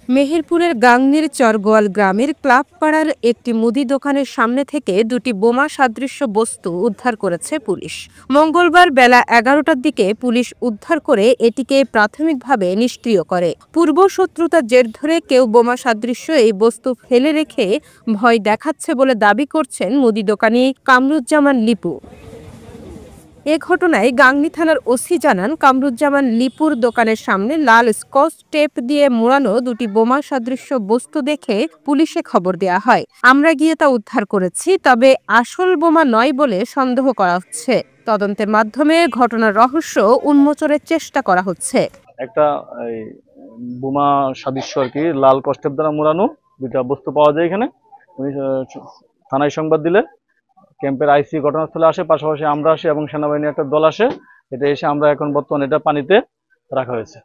মেহেরপুরের গাংনীর চরগোয়াল গ্রামের ক্লাবপাড়ার একটি মুদি দোকানের সামনে থেকে দুটি বোমা সাদৃশ্য বস্তু উদ্ধার করেছে পুলিশ। মঙ্গলবার বেলা ১১টার দিকে পুলিশ উদ্ধার করে এটিকে প্রাথমিকভাবে নিষ্ক্রিয় করে। পূর্ব শত্রুতার জের ধরে কেউ বোমা সাদৃশ্য এই বস্তু ফেলে রেখে ভয় দেখাচ্ছে বলে দাবি করছেন মুদি দোকানি কামরুজ্জামান লিপু। এ ঘটনায় গাংনী থানার ওসি জানান, কামরুজ্জামান লিপুর দোকানের সামনে লাল স্কচ টেপ দিয়ে মোড়ানো দুটি বোমা সদৃশ্য বস্তু দেখে পুলিশে খবর দেওয়া হয়। আমরা গিয়ে তা উদ্ধার করেছি, তবে আসল বোমা নয় বলে সন্দেহ করা হচ্ছে। তদন্তের মাধ্যমে ঘটনার রহস্য উন্মোচনের চেষ্টা করা হচ্ছে। একটা বোমা সাদৃশ্য আর কি লাল কষ্টেপ দ্বারা মোড়ানো দুইটা বস্তু পাওয়া যায় এখানে। থানায় সংবাদ দিলে ক্যাম্পের আইসি ঘটনাস্থলে আসে, পাশাপাশি আমরা আসি এবং সেনাবাহিনীর একটা দল আসে। এটা এসে আমরা এখন বর্তমানে এটা পানিতে রাখা হয়েছে।